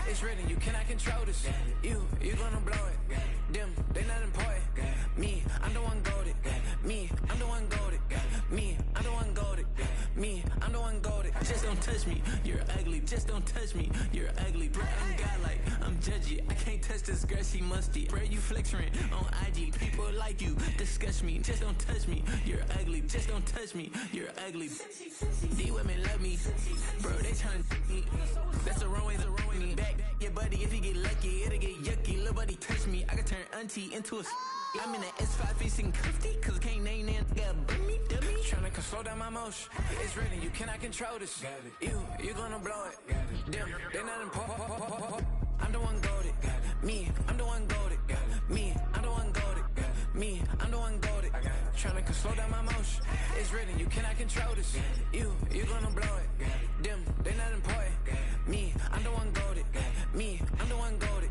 It's written, you cannot control this. You gonna blow it. Them, they not important. Me, I'm the one goated. Me, I'm the one goated. Me, I'm the one goated. Me, I'm the one goated. Just don't touch me, you're ugly. Just don't touch me, you're ugly. Bro, I'm godlike, I'm judgy. I can't touch this girl, she musty. Bro, you flexing on IG. People like you disgust me. Just don't touch me, you're ugly. Just don't touch me, you're ugly. These women love me, bro, they tryna me. That's the wrong way, the wrong way. Back your buddy, if you get lucky, it'll get yucky. Little buddy touch me, I can turn auntie into a I'm in the S5 facing cuffy, cause I can't name that guy dummy. Tryna slow down my motion. It's written, you cannot control this. You gonna blow it. Them, they not important. I'm the one goated. Me, I'm the one goated. Me, I'm the one goated. Me, I'm the one goated. Tryna slow down my motion. It's written, you cannot control this. You gonna blow it. Them, they not important. Me, I'm the one goated. Me, I'm the one goated.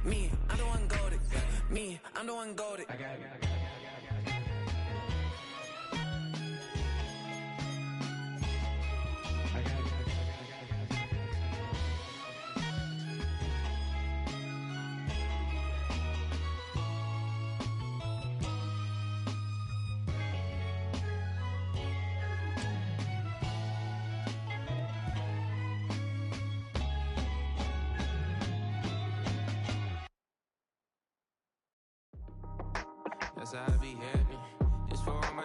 Me, I'm the one goated. Me, I'm the one goated. I got it. That's how I be happy. This for all my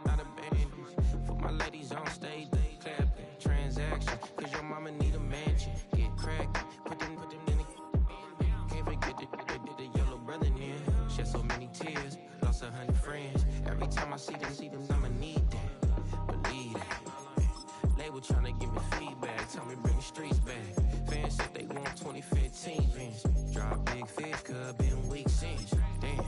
not abandoned. For my ladies on stage, they clapping. Transaction, cause your mama need a mansion. Get cracked, put them in the can't forget the yellow brother near. Shed so many tears, lost 100 friends. Every time I see them, I'ma need that. Believe that. Label tryna give me feedback, tell me bring the streets back. Fans said they want 2015 Vince. Drop big fish, cause been weak since. Damn.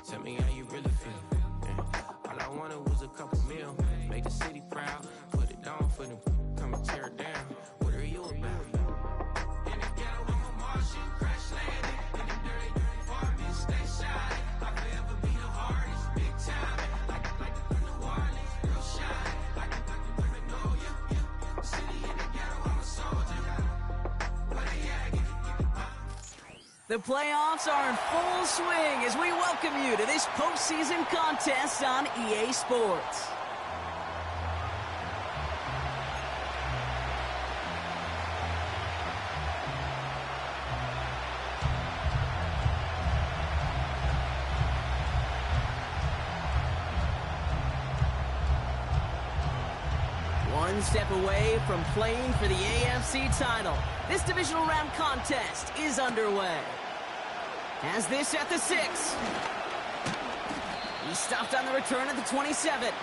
Tell me how you really feel. Yeah. All I wanted was a couple mil. Make the city proud. Put it on for them. Come and tear it down. What are you about? In the ghetto, I'm a Martian. Crash landing. In the dirty apartments, stay shining. I'll forever be the hardest. Big time. Like the New Orleans. Real shine. Like the women know you. City in the ghetto, I'm a soldier. Where they at? Give it. The playoffs are in full swing as we welcome you to this postseason contest on EA Sports. One step away from playing for the AFC title. This divisional round contest is underway. Has this at the 6. He stopped on the return at the 27.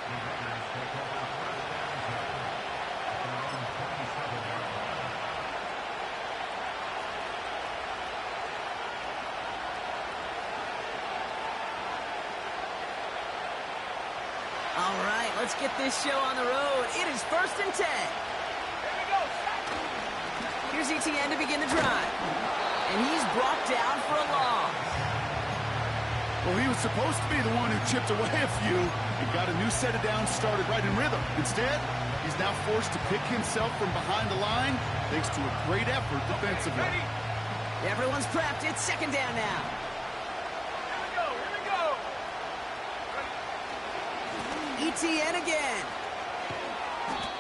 All right, let's get this show on the road. It is 1st and 10. Here's ETN to begin the drive. And he's brought down for a loss. Well, he was supposed to be the one who chipped away a few and got a new set of downs started right in rhythm. Instead, he's now forced to pick himself from behind the line thanks to a great effort defensively. Everyone's prepped. It's 2nd down now. ETN again.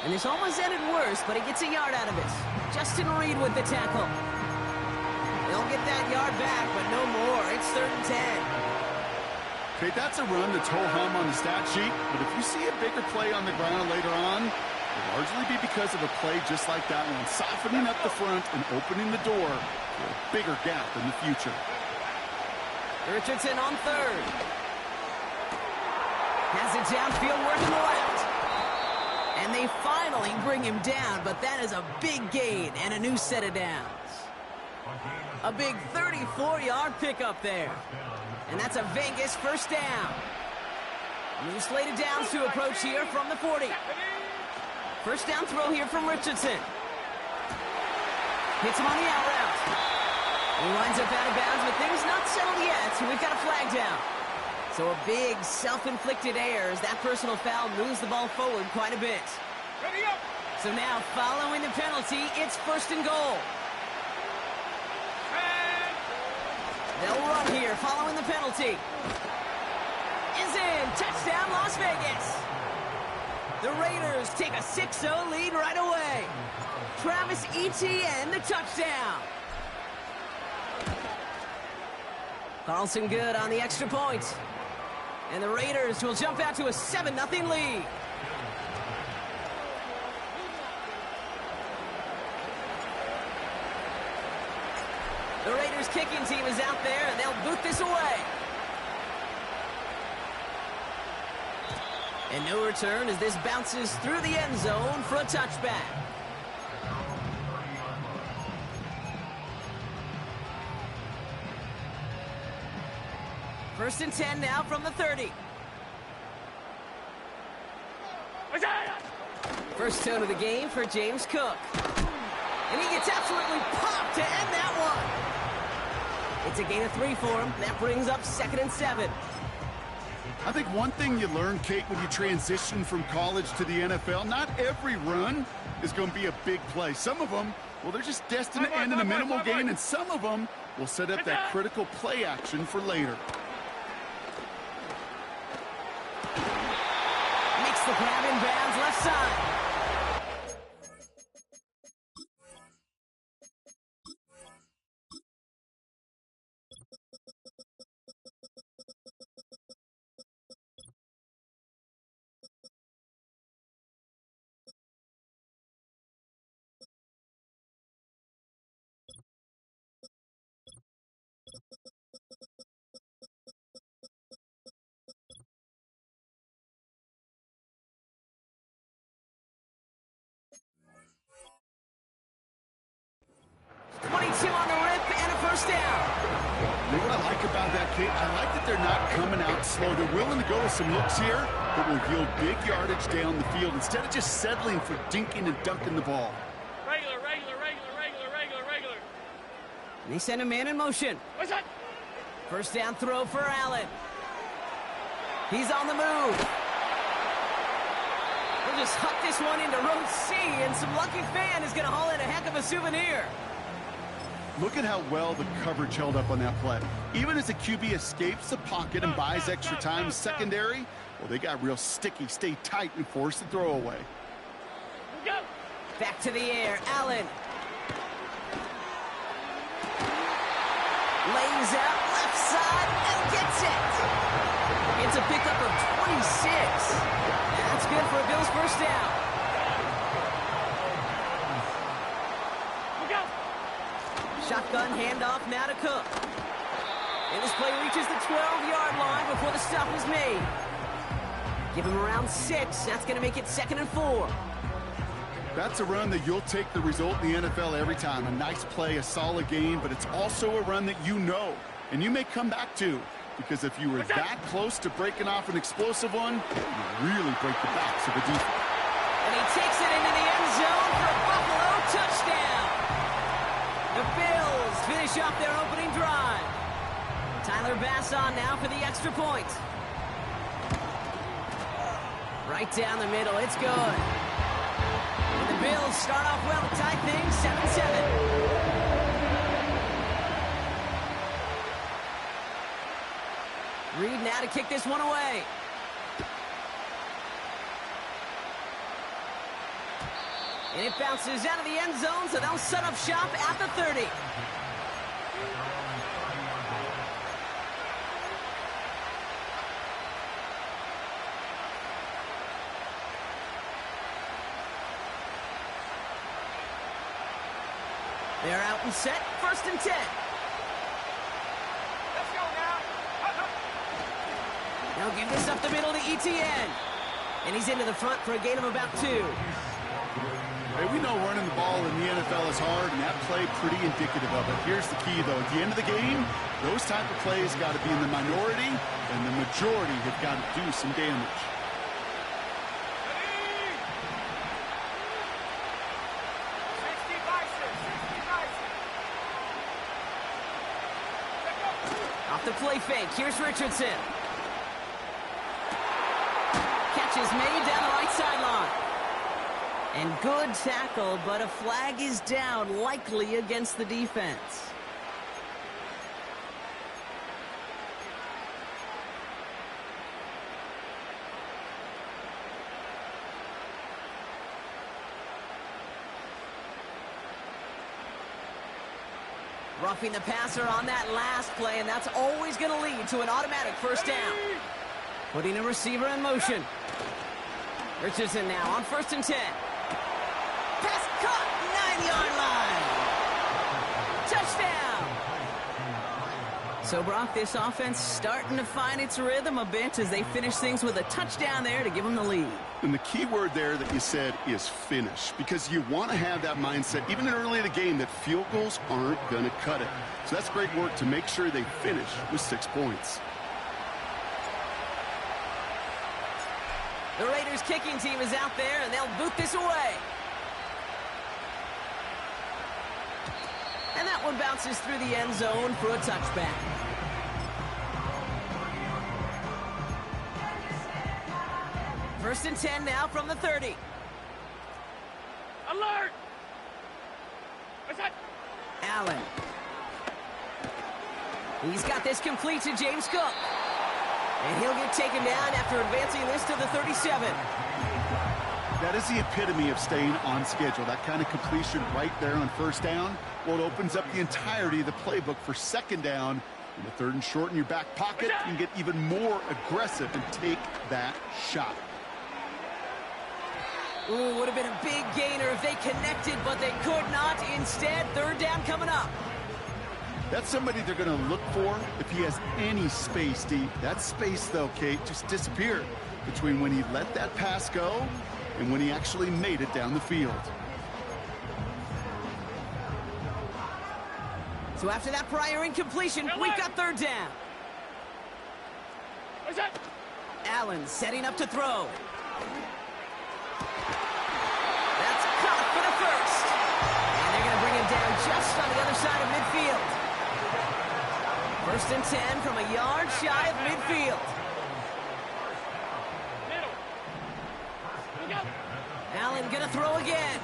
And this almost ended worse, but he gets a yard out of this. Justin Reed with the tackle. They'll get that yard back, but no more. It's 3rd and 10. Okay, that's a run that's ho-hum on the stat sheet, but if you see a bigger play on the ground later on, it'll largely be because of a play just like that one, softening up the front and opening the door for a bigger gap in the future. Richardson on 3rd. Has it downfield, working the left. And they finally bring him down, but that is a big gain and a new set of downs. A big 34-yard pickup there. And that's a Vegas 1st down. New slated downs to approach here from the 40. 1st down throw here from Richardson. Hits him on the out route. He winds up out of bounds, but things not settled yet, so we've got a flag down. So a big self-inflicted error as that personal foul moves the ball forward quite a bit. So now, following the penalty, it's 1st and goal. They'll run here following the penalty. Is in. Touchdown, Las Vegas. The Raiders take a 6-0 lead right away. Travis Etienne, the touchdown. Carlson good on the extra point. And the Raiders will jump out to a 7-0 lead. The Raiders kicking team is out there, and they'll boot this away. And no return as this bounces through the end zone for a touchback. First and 10 now from the 30. First tone of the game for James Cook. And he gets absolutely popped to end that one. It's a gain of 3 for him. That brings up 2nd and 7. I think one thing you learn, Kate, when you transition from college to the NFL, not every run is going to be a big play. Some of them, well, they're just destined to end in a minimal gain, and some of them will set up that critical play action for later. Makes the grab in bounds left side. On the rip and a first down. You know what I like about that, Kate? I like that they're not coming out slow. They're willing to go with some looks here that will yield big yardage down the field instead of just settling for dinking and dunking the ball. Regular. And they send a man in motion. What's that? First down throw for Allen. He's on the move. We'll just huck this one into row C, and some lucky fan is going to haul in a heck of a souvenir. Look at how well the coverage held up on that play. Even as the QB escapes the pocket and buys extra time secondary, well, they got real sticky, stay tight, and force the throw away. Back to the air, Allen. Lays out left side and gets it. It's a pickup of 26. That's good for a Bills first down. Shotgun handoff now to Cook. And this play reaches the 12-yard line before the stop is made. Give him around 6. That's going to make it 2nd and 4. That's a run that you'll take the result in the NFL every time. A nice play, a solid game, but it's also a run that you know and you may come back to, because if you were that close to breaking off an explosive one, you really break the backs of the defense. And he takes it into the end zone for a Buffalo touchdown. The Bills finish off their opening drive. Tyler Bass on now for the extra point. Right down the middle, it's good. And the Bills start off well to tie things 7-7. Reed now to kick this one away. And it bounces out of the end zone, so they'll set up shop at the 30. They're out and set, 1st and 10. Let's go now. They'll give this up the middle to Etienne. And he's into the front for a gain of about 2. Hey, we know running the ball in the NFL is hard, and that play pretty indicative of it. Here's the key, though. At the end of the game, those type of plays got to be in the minority, and the majority have got to do some damage. Off the play fake, here's Richardson. Catch is made down the right sideline. And good tackle, but a flag is down, likely against the defense. Roughing the passer on that last play, and that's always going to lead to an automatic first down. Putting a receiver in motion. Richardson now on 1st and 10. Pass caught, 9-yard line. Touchdown. So, Brock, this offense starting to find its rhythm a bit as they finish things with a touchdown there to give them the lead. And the key word there that you said is finish, because you want to have that mindset, even early in the game, that field goals aren't going to cut it. So that's great work to make sure they finish with 6 points. The Raiders kicking team is out there, and they'll boot this away. And that one bounces through the end zone for a touchback. First and 10 now from the 30. Alert! What's that? Allen. He's got this complete to James Cook. And he'll get taken down after advancing this to the 37. That is the epitome of staying on schedule. That kind of completion right there on first down. Well, it opens up the entirety of the playbook for second down. In the 3rd and short in your back pocket, you can get even more aggressive and take that shot. Ooh, would have been a big gainer if they connected, but they could not. Instead, 3rd down coming up. That's somebody they're going to look for if he has any space deep. That space, though, Kate, just disappeared between when he let that pass go and when he actually made it down the field. So after that prior incompletion, we've got 3rd down. What's that? Allen setting up to throw. That's caught for the first. And they're going to bring him down just on the other side of midfield. 1st and 10 from a yard shy of midfield. Middle. Look out. Allen going to throw again.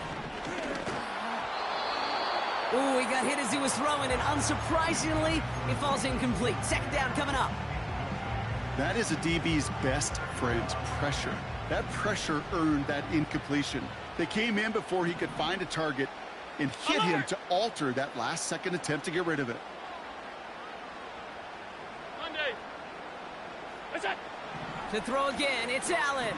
Ooh, he got hit as he was throwing, and unsurprisingly, it falls incomplete. 2nd down coming up. That is a DB's best friend, pressure. That pressure earned that incompletion. They came in before he could find a target and hit him to alter that last-second attempt to get rid of it. Monday. What's that? To throw again, it's Allen.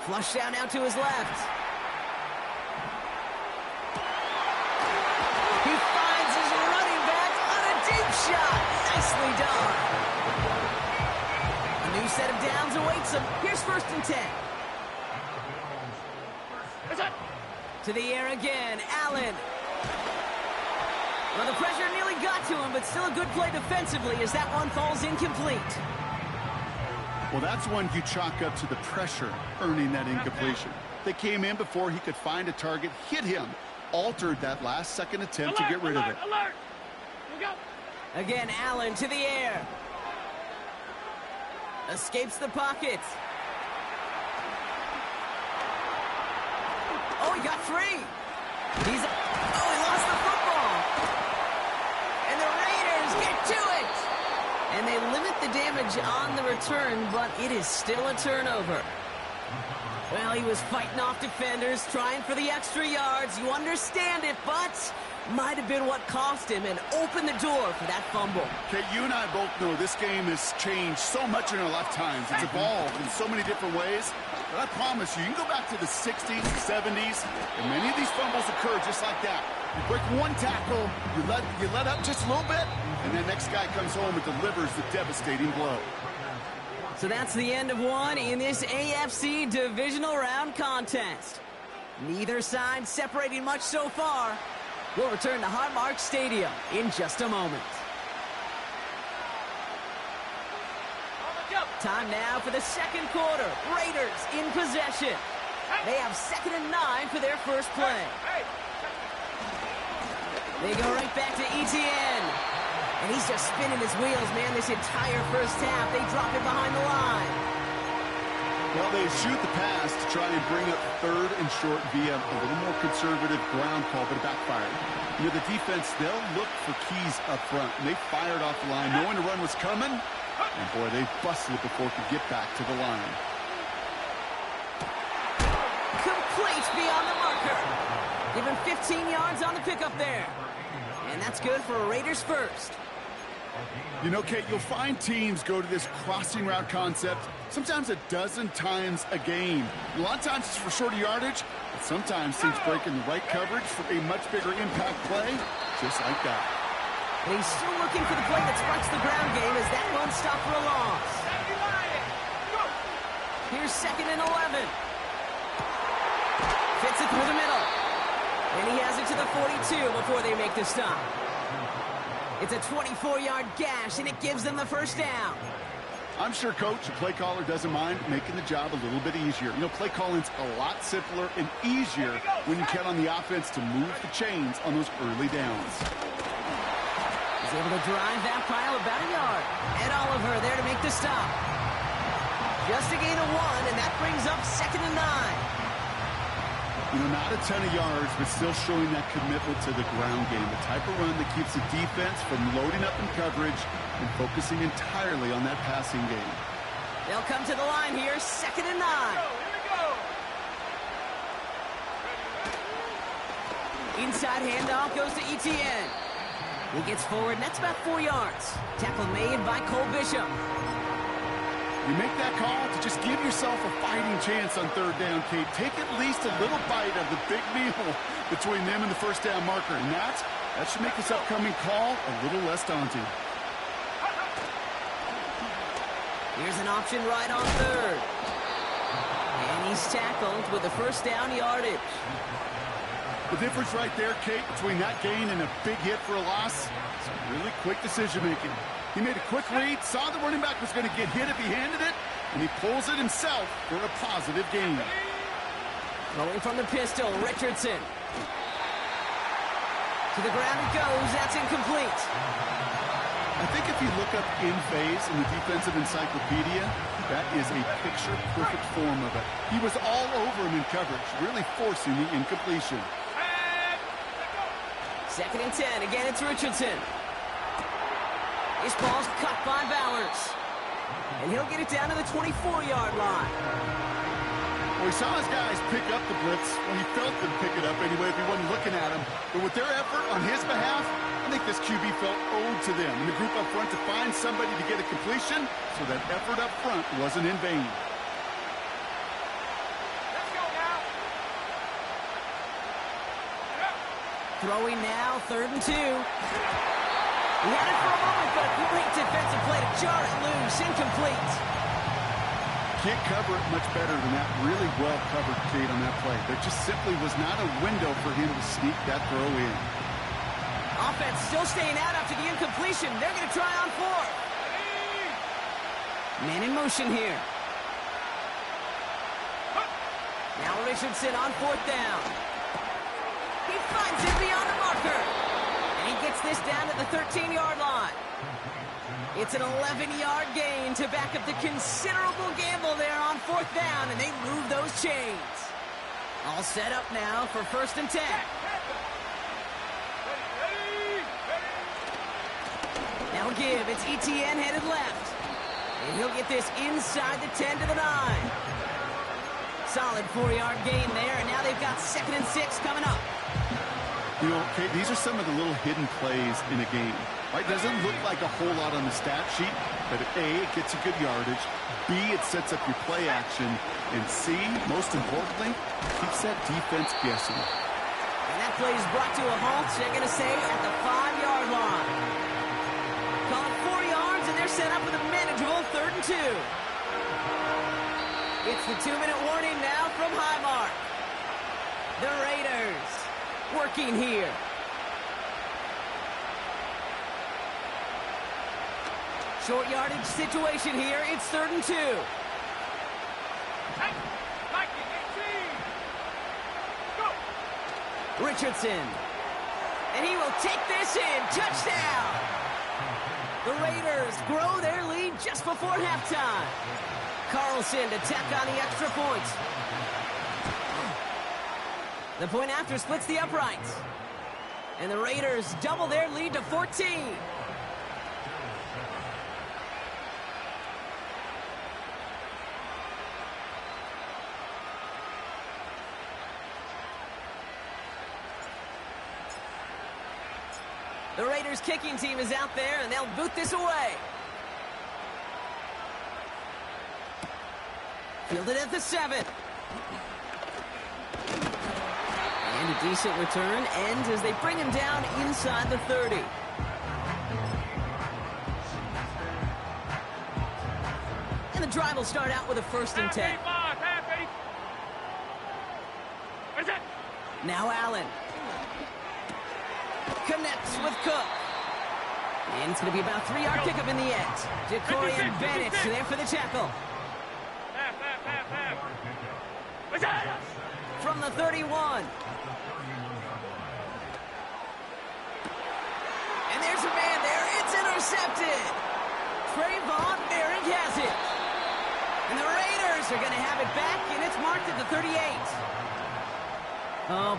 Flush down now to his left. He finds his running back on a deep shot. Nicely done. A new set of downs awaits him. Here's 1st and 10. What's that? To the air again, Allen. Well, the pressure nearly got to him, but still a good play defensively as that one falls incomplete. Well, that's one you chalk up to the pressure earning that incompletion. They came in before he could find a target, hit him, altered that last-second attempt to get rid of it. Alert! Look out! Again, Allen to the air. Escapes the pocket. Oh, he got free. He lost the football. And the Raiders get to it. And they limit the damage on the return, but it is still a turnover. Well, he was fighting off defenders, trying for the extra yards. You understand it, but might have been what cost him and opened the door for that fumble. Okay, you and I both know this game has changed so much in our lifetimes. It's evolved in so many different ways. But I promise you, you can go back to the 60s, 70s, and many of these fumbles occur just like that. You break one tackle, you let up just a little bit, and the next guy comes home and delivers the devastating blow. So that's the end of one in this AFC divisional round contest. Neither side separating much so far. We'll return to Highmark Stadium in just a moment. Time now for the 2nd quarter. Raiders in possession. They have 2nd and 9 for their first play. They go right back to Etienne. And he's just spinning his wheels, man, this entire first half. They drop it behind the line. Well, they shoot the pass to try and bring up 3rd and short via a little more conservative ground call, but it backfired. You know, the defense, they'll look for keys up front. And they fired off the line knowing the run was coming. And, boy, they busted it before it could get back to the line. Complete beyond the marker. Give him 15 yards on the pickup there. And that's good for a Raiders first. You know, Kate, you'll find teams go to this crossing route concept sometimes a dozen times a game. A lot of times it's for shorter yardage, but sometimes teams break in the right coverage for a much bigger impact play, just like that. And he's still looking for the play that sparks the ground game as that one stopped for a loss. Here's 2nd and 11. Fits it through the middle. And he has it to the 42 before they make the stop. It's a 24-yard gash, and it gives them the first down. I'm sure, Coach, the play caller doesn't mind making the job a little bit easier. You know, play calling's a lot simpler and easier when you count on the offense to move the chains on those early downs. He's able to drive that pile about a yard. Ed Oliver there to make the stop. Just a gain of 1, and that brings up 2nd and 9. You know, not a ton of yards, but still showing that commitment to the ground game. The type of run that keeps the defense from loading up in coverage and focusing entirely on that passing game. They'll come to the line here, 2nd and 9. Inside handoff goes to Etienne. He gets forward, and that's about 4 yards. Tackle made by Cole Bishop. You make that call to just give yourself a fighting chance on 3rd down, Kate. Take at least a little bite of the big meal between them and the first down marker. And that should make this upcoming call a little less daunting. Here's an option right on 3rd. And he's tackled with the first down yardage. The difference right there, Kate, between that gain and a big hit for a loss, is really quick decision-making. He made a quick read, saw the running back was going to get hit if he handed it, and he pulls it himself for a positive gain. Rolling from the pistol, Richardson. To the ground it goes. That's incomplete. I think if you look up in phase in the defensive encyclopedia, that is a picture-perfect form of it. He was all over him in coverage, really forcing the incompletion. 2nd and 10. Again, it's Richardson. This ball's cut by Bowers. And he'll get it down to the 24-yard line. Well, he saw his guys pick up the blitz. Well, he felt them pick it up anyway if he wasn't looking at him. But with their effort on his behalf, I think this QB felt owed to them and the group up front to find somebody to get a completion, so that effort up front wasn't in vain. Let's go now. Throwing now, 3rd and 2. He had it for a moment, but a great defensive play to jar it loose. Incomplete. Can't cover it much better than that. Really well covered, Kate, on that play. There just simply was not a window for him to sneak that throw in. Offense still staying out after the incompletion. They're going to try on 4th. Man in motion here. Now Richardson on 4th down. He finds it beyond the marker. And he gets this down to the 13-yard line. It's an 11-yard gain to back up the considerable gamble there on 4th down, and they move those chains. All set up now for 1st and 10. Now give. It's Etienne headed left. And he'll get this inside the 10 to the 9. Solid 4-yard gain there, and now they've got 2nd and 6 coming up. You know, Kate, these are some of the little hidden plays in a game. Right? Doesn't look like a whole lot on the stat sheet, but A, it gets you good yardage. B, it sets up your play action. And C, most importantly, keeps that defense guessing. And that play is brought to a halt, they're going to say, at the 5-yard line. Call it 4 yards, and they're set up with a manageable 3rd and 2. It's the 2-minute warning now from Highmark. The Raiders working here. Short yardage situation here. It's 3rd and 2. Richardson. And he will take this in. Touchdown. The Raiders grow their lead just before halftime. Carlson to tack on the extra point. The point after splits the uprights. And the Raiders double their lead to 14. The Raiders kicking team is out there, and they'll boot this away. Fielded at the 7. And a decent return ends as they bring him down inside the 30. And the drive will start out with a 1st and 10. Now Allen. Connects with Cook. And it's going to be about a 3-yard pickup in the end. Jacorian Bennett there for the tackle. From the 31. And there's a man there. It's intercepted. Trayvon Merrick has it. And the Raiders are going to have it back, and it's marked at the 38. Oh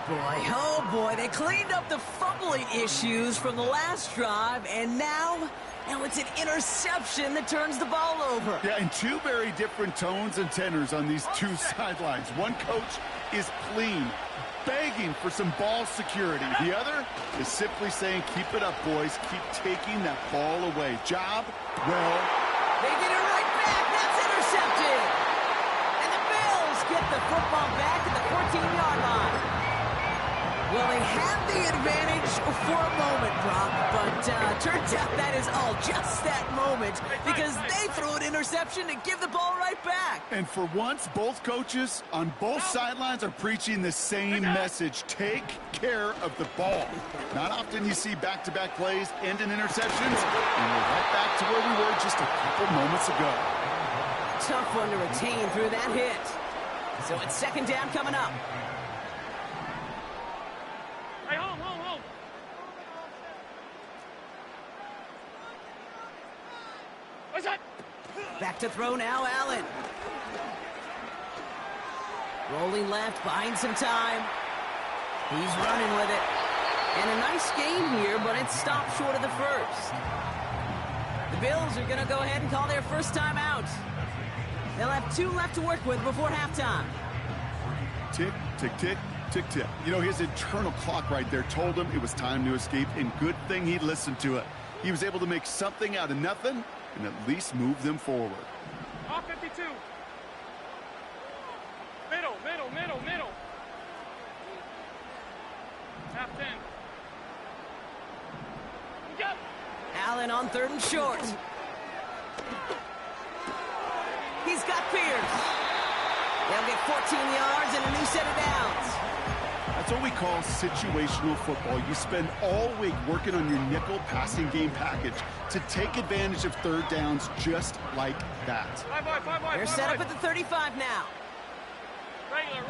boy, they cleaned up the fumbling issues from the last drive, and now it's an interception that turns the ball over. Yeah, and two very different tones and tenors on these two sidelines. One coach is clean, begging for some ball security. The other is simply saying, keep it up, boys. Keep taking that ball away. Job well. They get it right back. That's intercepted. And the Bills get the football back at the 14-yard line. Well, they had the advantage for a moment, Brock, but turns out that is all just that moment because they threw an interception to give the ball right back. And for once, both coaches on both sidelines are preaching the same message. Take care of the ball. Not often you see back-to-back plays end in interceptions, and we're right back to where we were just a couple moments ago. Tough one to retain through that hit. So it's 2nd down coming up. Hey, hold. What's that? Back to throw now, Allen. Rolling left, buying some time. He's running with it. And a nice gain here, but it's stopped short of the 1st. The Bills are going to go ahead and call their first time out. They'll have 2 left to work with before halftime. Tick, tick, tick, tick, tick. You know, his internal clock right there told him it was time to escape, and good thing he listened to it. He was able to make something out of nothing and at least move them forward. Off 52. Middle. Half 10. Go. Allen on 3rd and short. He's got Pierce. They'll get 14 yards and a new set of downs. That's what we call situational football. You spend all week working on your nickel passing game package to take advantage of 3rd downs just like that. Five wide. They're set up at the 35 now. Regular.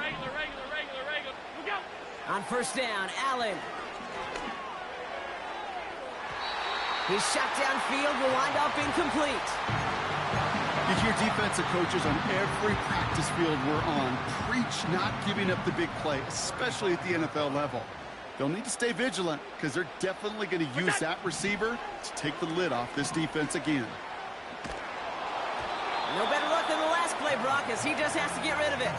Look out. On 1st down, Allen. His shot downfield will wind up incomplete. You hear defensive coaches on every practice field we're on preach not giving up the big play, especially at the NFL level. They'll need to stay vigilant because they're definitely going to use that receiver to take the lid off this defense again. No better luck than the last play, Brock, as he just has to get rid of it.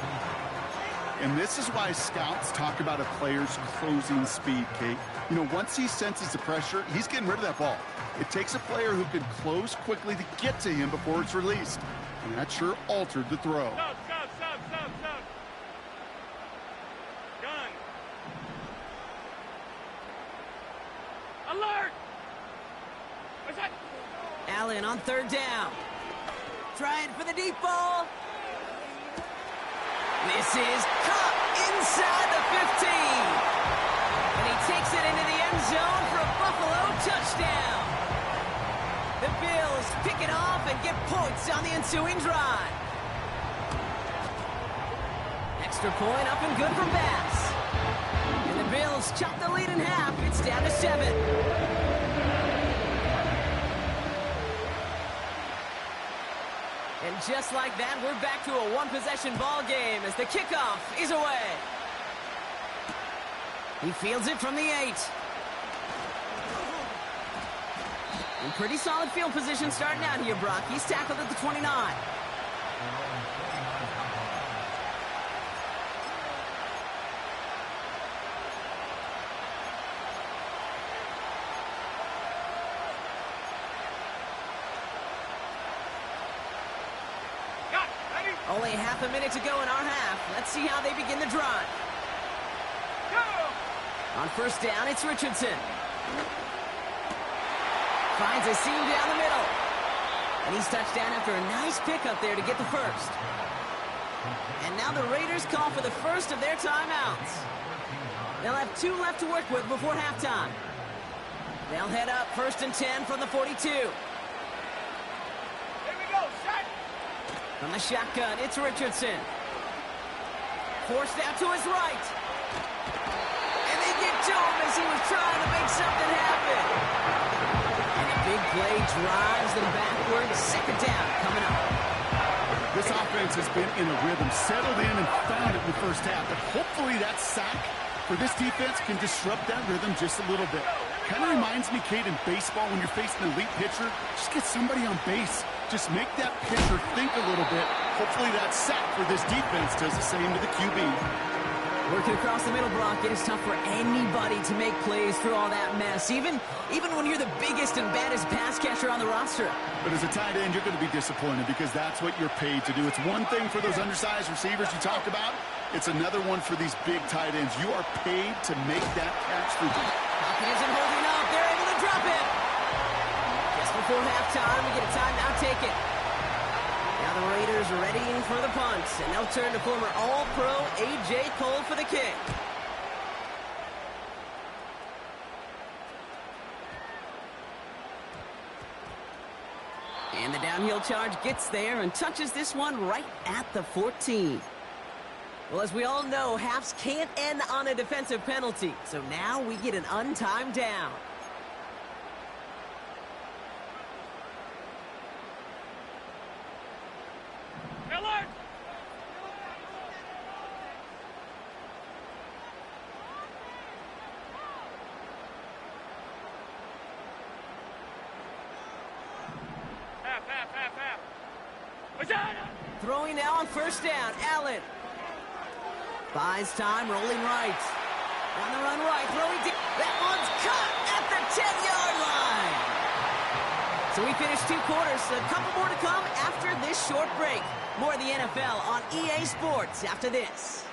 And this is why scouts talk about a player's closing speed, Kate. You know, once he senses the pressure, he's getting rid of that ball. It takes a player who can close quickly to get to him before it's released. And that sure altered the throw. Stop. Gun. Alert. What's that? Allen on 3rd down. Trying for the deep ball. This is caught inside the 15. And he takes it into the end zone for a Buffalo touchdown. The Bills pick it off and get points on the ensuing drive. Extra point up and good for Bass. And the Bills chop the lead in half. It's down to 7. And just like that, we're back to a one-possession ball game as the kickoff is away. He fields it from the 8. In pretty solid field position starting out here, Brock. He's tackled at the 29. Only half a minute to go in our half. Let's see how they begin the drive. Go! On first down, it's Richardson. Finds a seam down the middle. And he's touched down after a nice pickup there to get the first. And now the Raiders call for the first of their timeouts. They'll have 2 left to work with before halftime. They'll head up 1st and 10 from the 42. Here we go, shot! From the shotgun, it's Richardson. Forced out to his right. And they get to him as he was trying to make something happen. And a big play drives them backwards. 2nd down coming up. This offense has been in a rhythm, settled in and found it in the first half. But hopefully that sack for this defense can disrupt that rhythm just a little bit. Kind of reminds me, Kate, in baseball when you're facing an elite pitcher, just get somebody on base. Just make that pitcher think a little bit. Hopefully that sack for this defense does the same to the QB. Working across the middle, Brock, it is tough for anybody to make plays through all that mess, even when you're the biggest and baddest pass catcher on the roster. But as a tight end, you're going to be disappointed because that's what you're paid to do. It's one thing for those undersized receivers you talked about. It's another one for these big tight ends. You are paid to make that catch through. Hopkins isn't holding up. They're able to drop it. Just before halftime, we get a timeout taken. Now the Raiders are readying for the punt, and they'll turn to former All-Pro A.J. Cole for the kick. And the downhill charge gets there and touches this one right at the 14. Well, as we all know, halves can't end on a defensive penalty, so now we get an untimed down. Alert! Half. What's that? Throwing now on first down, Allen. Buys time, rolling right. On the run right, throwing deep. That one's caught at the 10-yard line. So we finished 2 quarters. A couple more to come after this short break. More of the NFL on EA Sports after this.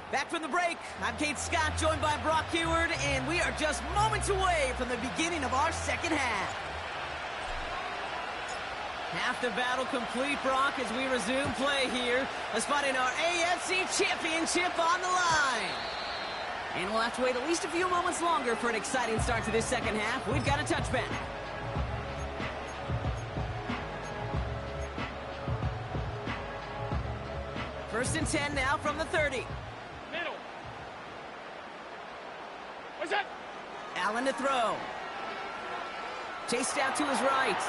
Back from the break, I'm Kate Scott, joined by Brock Huard, and we are just moments away from the beginning of our second half. Half the battle complete, Brock, as we resume play here. A spot in our AFC Championship on the line. And we'll have to wait at least a few moments longer for an exciting start to this second half. We've got a touchback. First and 10 now from the 30. Middle. What's that? Allen to throw. Chased out to his right.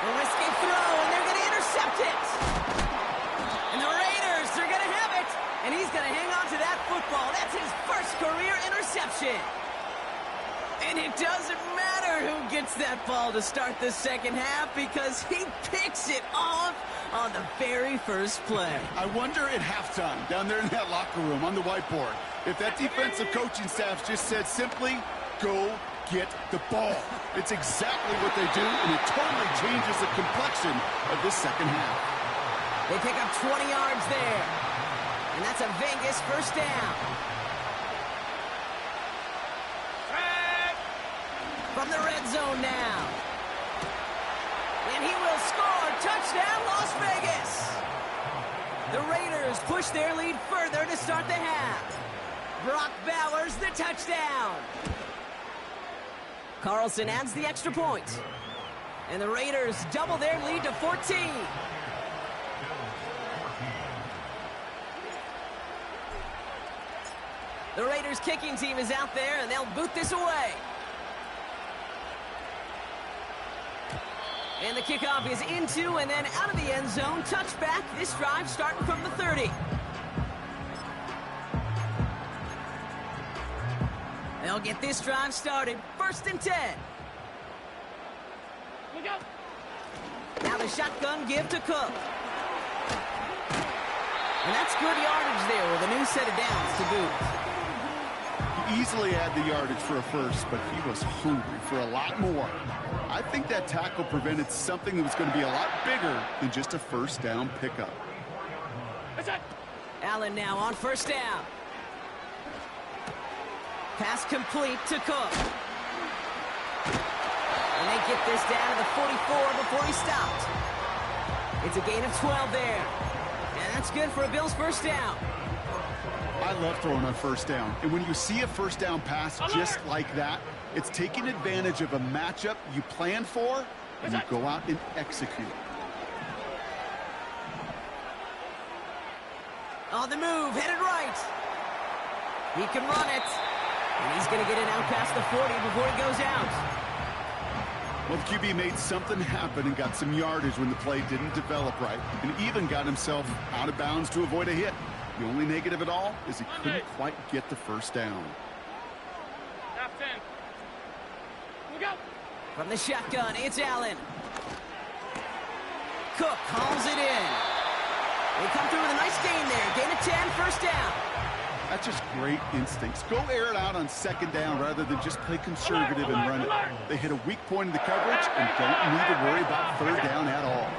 A risky throw, and they're going to intercept it. And the Raiders, they're going to have it. And he's going to hang on to that football. That's his first career interception. And it doesn't matter who gets that ball to start the second half because he picks it off on the very first play. I wonder at halftime, down there in that locker room on the whiteboard, if that defensive coaching staff just said simply, go get the ball. It's exactly what they do, and it totally changes the complexion of this second half. They pick up 20 yards there. And that's a Vegas first down. From the red zone now. And he will score. Touchdown, Las Vegas. The Raiders push their lead further to start the half. Brock Bowers, the touchdown. Carlson adds the extra point. And the Raiders double their lead to 14. The Raiders kicking team is out there, and they'll boot this away. And the kickoff is into and then out of the end zone. Touchback, this drive starting from the 30. They'll get this drive started. First and 10. Look out. Now the shotgun give to Cook. And that's good yardage there with a new set of downs to boot. He easily had the yardage for a first, but he was hungry for a lot more. I think that tackle prevented something that was going to be a lot bigger than just a first down pickup. Allen now on first down. Pass complete to Cook. And they get this down to the 44 before he stopped. It's a gain of 12 there. And that's good for a Bills first down. I love throwing on first down. And when you see a first down pass just like that, it's taking advantage of a matchup you plan for, and you go out and execute. On the move, headed right. He can run it. And he's going to get it out past the 40 before he goes out. Well, the QB made something happen and got some yardage when the play didn't develop right, and even got himself out of bounds to avoid a hit. The only negative at all is he couldn't quite get the first down. Half 10. Look out. From the shotgun, it's Allen. Cook calls it in. They come through with a nice gain there. Gain of 10, first down. That's just great instincts. Go air it out on second down rather than just play conservative and run it. They hit a weak point in the coverage and don't need to worry about third down at all.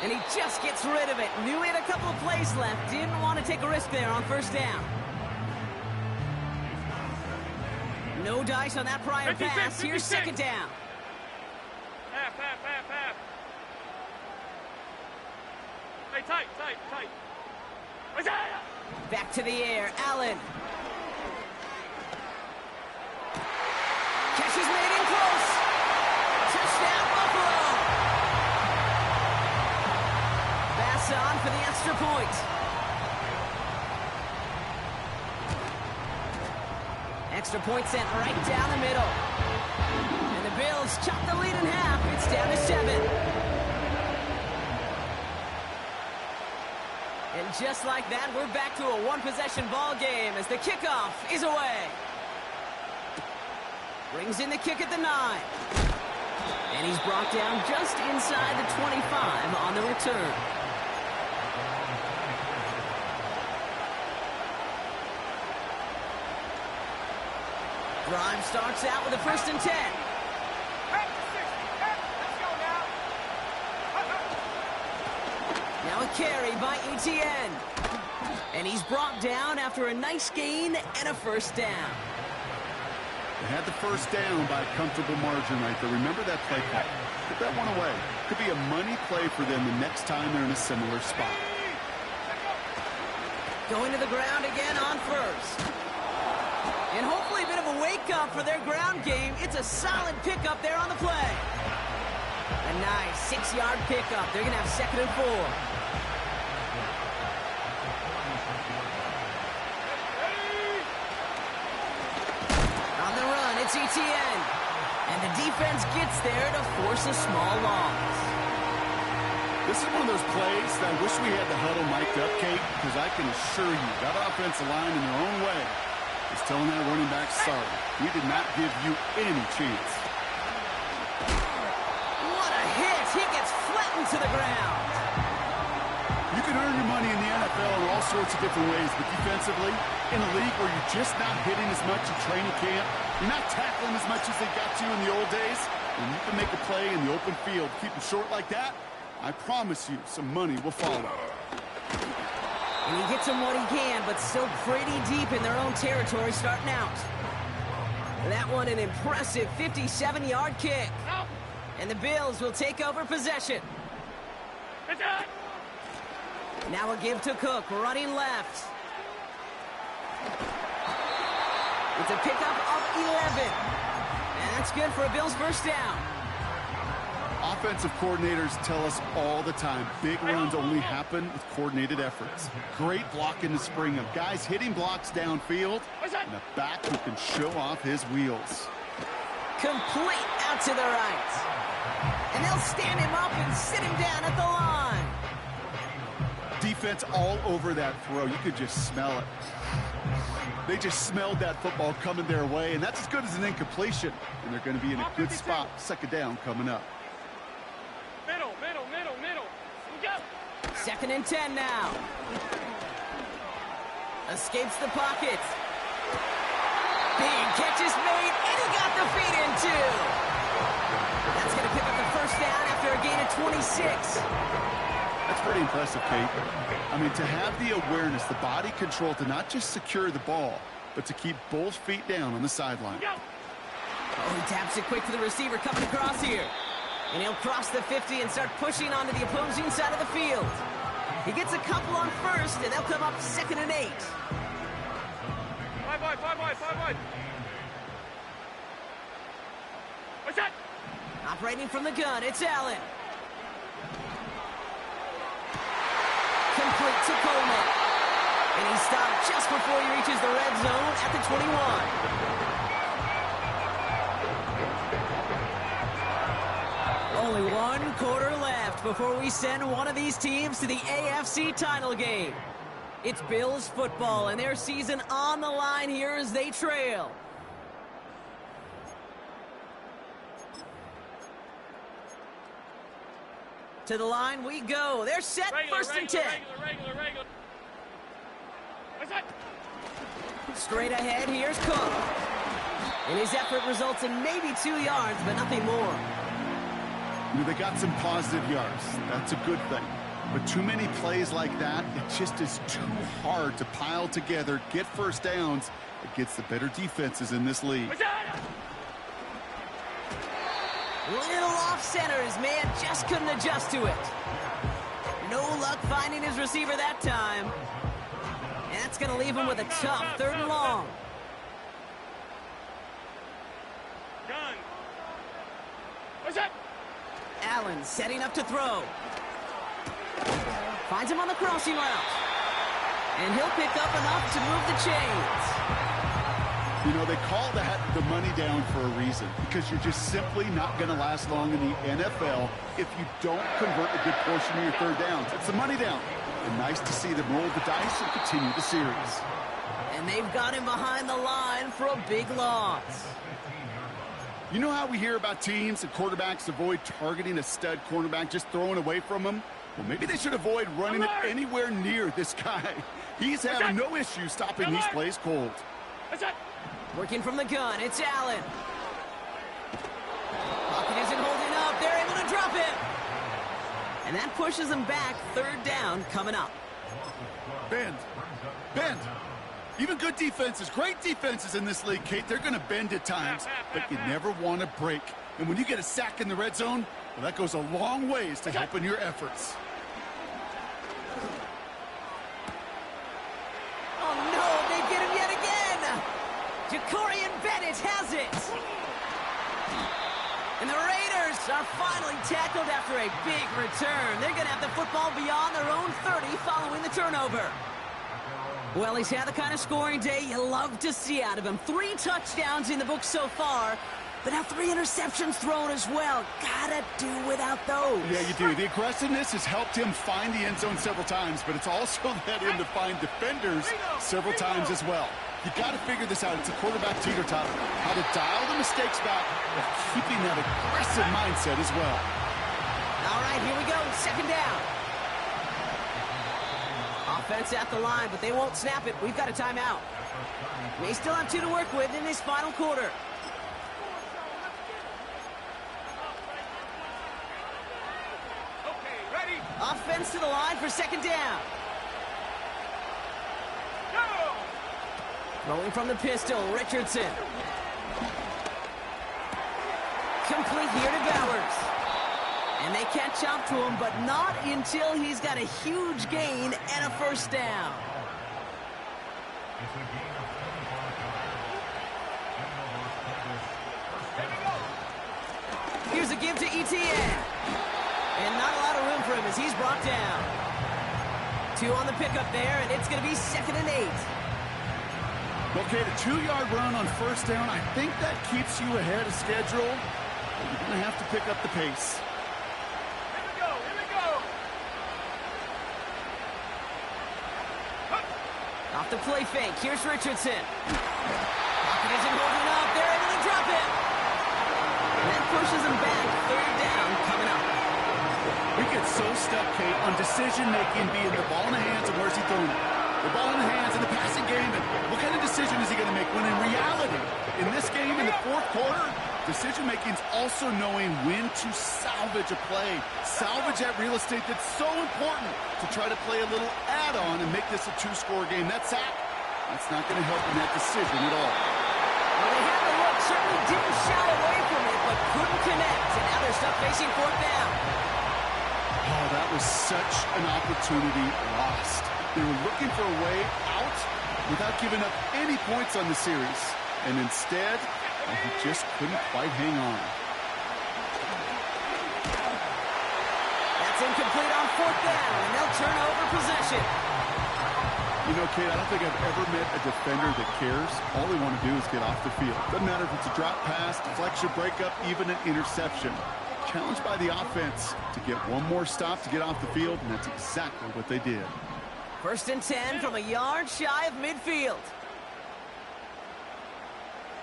And he just gets rid of it. Knew he had a couple of plays left. Didn't want to take a risk there on first down. No dice on that prior pass. Here's second down. Half. Hey, tight. Isaiah! Back to the air. Allen. Catch is made in close. Touchdown, Buffalo. Pass on for the extra point. Extra point sent right down the middle. And the Bills chop the lead in half. It's down to 7. And just like that, we're back to a one-possession ball game as the kickoff is away. Brings in the kick at the 9. And he's brought down just inside the 25 on the return. Drive starts out with a 1st and 10. Now a carry by Etienne. And he's brought down after a nice gain and a first down. They had the first down by a comfortable margin right there. Remember that play call. Put that one away. Could be a money play for them the next time they're in a similar spot. Going to the ground again on first. And hopefully a bit of a wake-up for their ground game. It's a solid pickup there on the play. A nice 6-yard pickup. They're going to have 2nd and 4. On the run, it's Etienne. And the defense gets there to force a small loss. This is one of those plays that I wish we had the huddle mic'd up, Kate, because I can assure you that offensive line in their own way is telling that running back, sorry, we did not give you any chance. What a hit! He gets flattened to the ground. You can earn your money in the NFL in all sorts of different ways, but defensively, in a league where you're just not hitting as much in training camp, you're not tackling as much as they got to in the old days, and you can make a play in the open field, keep them short like that, I promise you some money will follow. And he gets him what he can, but still pretty deep in their own territory starting out. That one an impressive 57-yard kick. And the Bills will take over possession. Now a give to Cook, running left. It's a pickup of 11. And that's good for a Bills first down. Offensive coordinators tell us all the time, big runs only happen with coordinated efforts. Great blocking to spring them. Guys hitting blocks downfield, and a back who can show off his wheels. Complete out to the right. And they'll stand him up and sit him down at the line. Defense all over that throw. You could just smell it. They just smelled that football coming their way, and that's as good as an incompletion. And they're going to be in a good spot. Second down coming up. Middle. We go. 2nd and 10 now. Escapes the pocket. Big catch is made, and he got the feet in too. That's going to pick up the first down after a gain of 26. That's pretty impressive, Kate. I mean, to have the awareness, the body control to not just secure the ball, but to keep both feet down on the sideline. Oh, he taps it quick to the receiver coming across here. And he'll cross the 50 and start pushing onto the opposing side of the field. He gets a couple on first, and they'll come up 2nd and 8. Five wide. What's that? Operating from the gun, it's Allen. Complete to Coleman. And he stopped just before he reaches the red zone at the 21. Only 1 quarter left before we send one of these teams to the AFC title game. It's Bills football, and their season on the line here as they trail. To the line we go. They're set. First and 10. Regular. What's that? Straight ahead, here's Cook. And his effort results in maybe 2 yards, but nothing more. You know, they got some positive yards. That's a good thing. But too many plays like that, it just is too hard to pile together, get first downs against the better defenses in this league. What's that? Little off center. His man just couldn't adjust to it. No luck finding his receiver that time. And that's going to leave him with a tough 3rd and long. Gun. What's that? Allen setting up to throw. Finds him on the crossing route. And he'll pick up enough to move the chains. You know, they call that the money down for a reason, because you're just simply not going to last long in the NFL if you don't convert a good portion of your 3rd downs. It's the money down. And nice to see them roll the dice and continue the series. And they've got him behind the line for a big loss. You know how we hear about teams and quarterbacks avoid targeting a stud cornerback, just throwing away from him? Well, maybe they should avoid running it anywhere near this guy. He's having no issue stopping these plays cold. What's that? Working from the gun, it's Allen. Pocket isn't holding up. They're able to drop it. And that pushes them back. 3rd down coming up. Bend. Even good defenses, great defenses in this league, Kate, they're going to bend at times, but you never want to break. And when you get a sack in the red zone, well, that goes a long ways to helping your efforts. Oh, no, they get him yet again. Jacorian Bennett has it. And the Raiders are finally tackled after a big return. They're going to have the football beyond their own 30 following the turnover. Well, he's had the kind of scoring day you love to see out of him. 3 touchdowns in the book so far, but now 3 interceptions thrown as well. Gotta do without those. Yeah, you do. The aggressiveness has helped him find the end zone several times, but it's also led him to find defenders several times as well. You got to figure this out. It's a quarterback teeter-totter. How to dial the mistakes back while keeping that aggressive mindset as well. All right, here we go. 2nd down. Offense at the line, but they won't snap it. We've got a timeout. May still have 2 to work with in this final quarter. Okay, ready? Offense to the line for 2nd down. Go! Rolling from the pistol, Richardson. Complete here to Bowers. And they catch up to him, but not until he's got a huge gain and a 1st down. Here's a give to Etienne. And not a lot of room for him as he's brought down. 2 on the pickup there, and it's going to be 2nd and 8. Okay, the 2-yard run on 1st down, I think that keeps you ahead of schedule. You're going to have to pick up the pace. Here we go! off the play fake. Here's Richardson. Pocket isn't holding up. They're able to drop it. That pushes him back. Third down coming up. We get so stuck, Kate, on decision-making being the ball in the hands and where's he throwing it. The ball in the hands in the passing game, and what kind of decision is he going to make? When in reality, in this game, in the fourth quarter, decision-making is also knowing when to salvage a play. Salvage that real estate that's so important to try to play a little add-on and make this a two-score game. That sack, that's not going to help in that decision at all. Well, they had the look, certainly didn't shy away from it, but couldn't connect, and now they're stuck facing fourth down. Oh, that was such an opportunity lost. They were looking for a way out without giving up any points on the series. And instead, he just couldn't quite hang on. That's incomplete on fourth down, and they'll turn over possession. You know, Kate, I don't think I've ever met a defender that cares. All they want to do is get off the field. Doesn't matter if it's a drop pass, deflection, breakup, even an interception. Challenged by the offense to get one more stop to get off the field, and that's exactly what they did. 1st and 10 from a yard shy of midfield.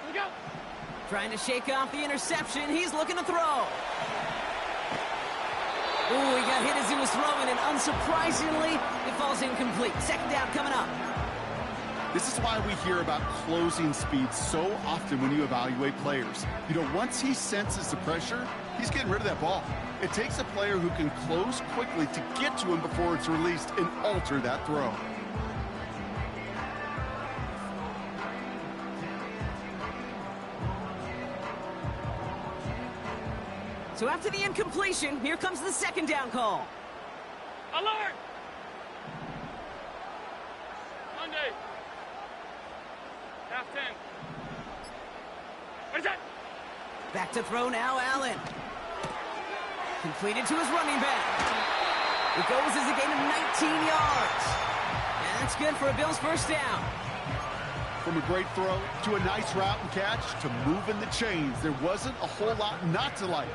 Here we go. Trying to shake off the interception. He's looking to throw. Ooh, he got hit as he was throwing, and unsurprisingly, it falls incomplete. 2nd down coming up. This is why we hear about closing speed so often when you evaluate players. You know, once he senses the pressure, he's getting rid of that ball. It takes a player who can close quickly to get to him before it's released and alter that throw. So after the incompletion, here comes the 2nd down call. Alert! Monday. Half 10. What is that? Back to throw now, Allen. Completed to his running back. It goes as a gain of 19 yards. And that's good for a Bills 1st down. From a great throw to a nice route and catch to moving the chains, there wasn't a whole lot not to like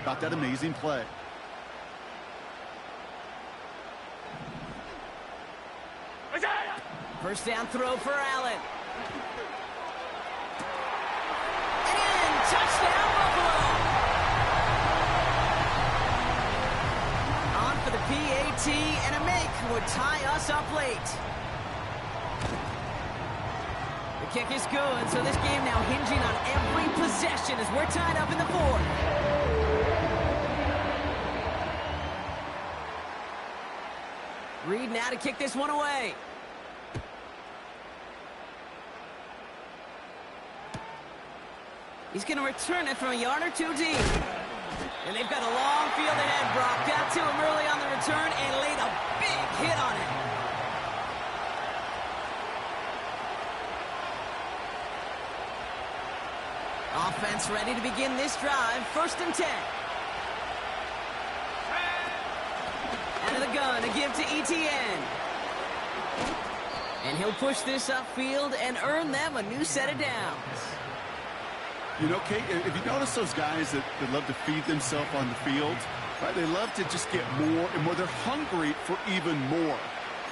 about that amazing play. What's that? 1st down throw for Allen. And in, touchdown Buffalo. On for the PAT, and a make would tie us up late. The kick is good, so this game now hinging on every possession as we're tied up in the 4th. Reed now to kick this one away. He's going to return it from a yard or two deep. And they've got a long field ahead, Brock. Got to him early on the return and laid a big hit on it. Offense ready to begin this drive. 1st and 10. Out of the gun to give to Etienne. And he'll push this upfield and earn them a new set of downs. You know, Kate, if you notice those guys that love to feed themselves on the field, right? They love to just get more and more. They're hungry for even more.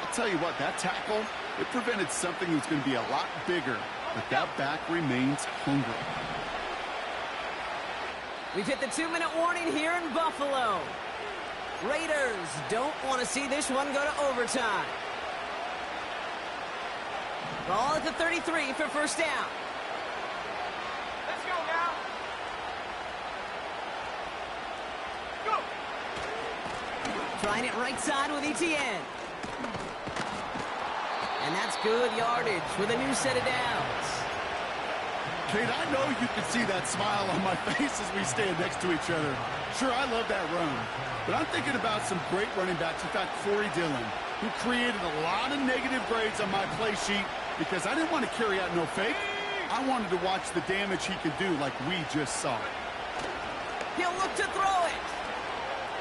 I'll tell you what, that tackle, it prevented something that's going to be a lot bigger, but that back remains hungry. We've hit the 2-minute warning here in Buffalo. Raiders don't want to see this one go to overtime. Ball at the 33 for 1st down. Let's go now. Go. Trying it right side with Etienne. And that's good yardage with a new set of downs. Kate, I know you can see that smile on my face as we stand next to each other. Sure, I love that run. But I'm thinking about some great running backs. In fact, Corey Dillon, who created a lot of negative grades on my play sheet because I didn't want to carry out no fake. I wanted to watch the damage he could do like we just saw. He'll look to throw it.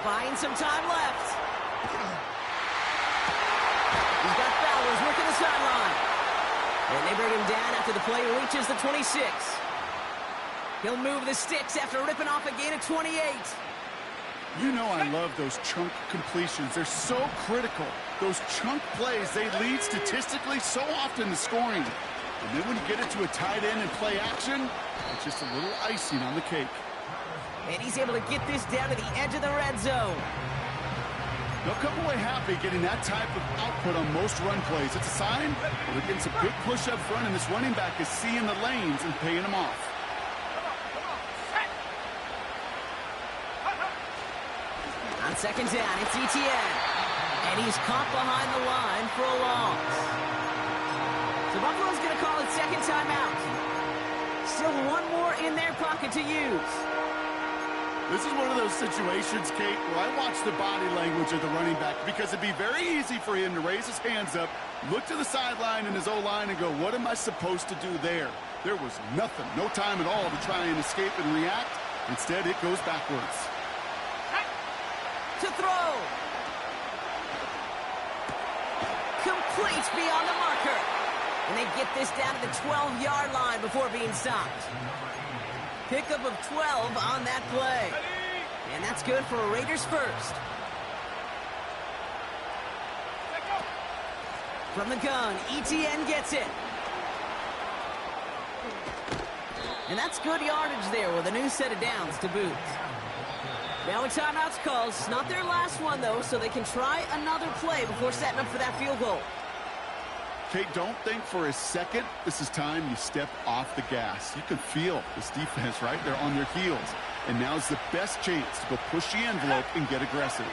Buying some time left. He's got Fowler's working the sideline. And they bring him down after the play reaches the 26. He'll move the sticks after ripping off a gain of 28. You know I love those chunk completions. They're so critical. Those chunk plays, they lead statistically so often to scoring. And then when you get it to a tight end and play action, it's just a little icing on the cake. And he's able to get this down to the edge of the red zone. They'll come away happy getting that type of output on most run plays. It's a sign that they're getting some big push up front, and this running back is seeing the lanes and paying them off. On second down, it's Etienne. And he's caught behind the line for a loss. So Buffalo's going to call it second timeout. Still one more in their pocket to use. This is one of those situations, Kate, where I watch the body language of the running back because it'd be very easy for him to raise his hands up, look to the sideline in his O-line and go, what am I supposed to do there? There was nothing, no time at all to try and escape and react. Instead, it goes backwards. To throw. Complete beyond the marker. And they get this down to the 12-yard line before being stopped. Pickup of 12 on that play. And that's good for a Raiders first. From the gun, Etienne gets it. And that's good yardage there with a new set of downs to boot. Now a timeout's called. It's not their last one, though, so they can try another play before setting up for that field goal. Kate, don't think for a second this is time you step off the gas. You can feel this defense right there on their heels. And now's the best chance to go push the envelope and get aggressive.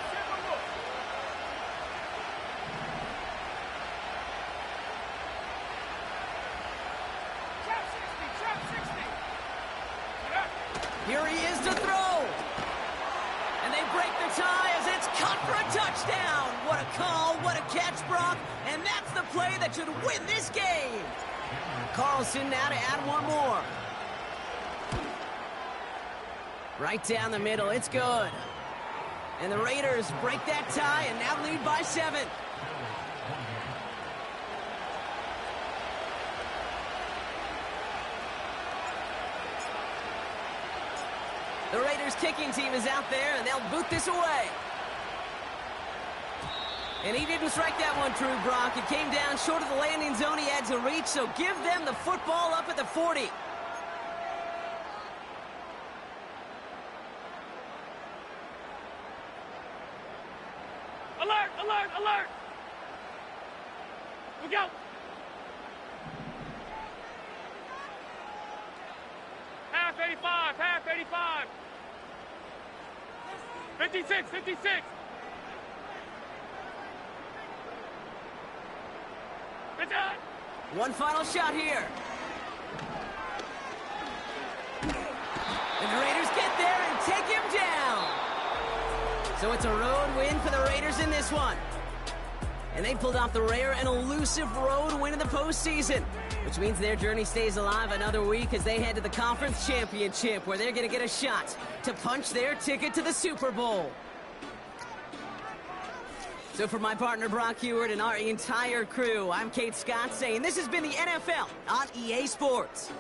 Here he is to throw. And they break the tie as it's cut for a touchdown. What a call, what a catch, Brock. And that's the play that should win this game. Carlson now to add one more. Right down the middle, it's good. And the Raiders break that tie and now lead by 7. The Raiders kicking team is out there, and they'll boot this away. And he didn't strike that one true, Brock. It came down short of the landing zone he had to reach, so give them the football up at the 40. Alert, alert, alert! Look out! Half 85, half 85. 56, 56. One final shot here. And the Raiders get there and take him down. So it's a road win for the Raiders in this one. And they pulled off the rare and elusive road win in the postseason, which means their journey stays alive another week as they head to the Conference Championship, where they're going to get a shot to punch their ticket to the Super Bowl. So for my partner Brock Huard and our entire crew, I'm Kate Scott saying this has been the NFL on EA Sports.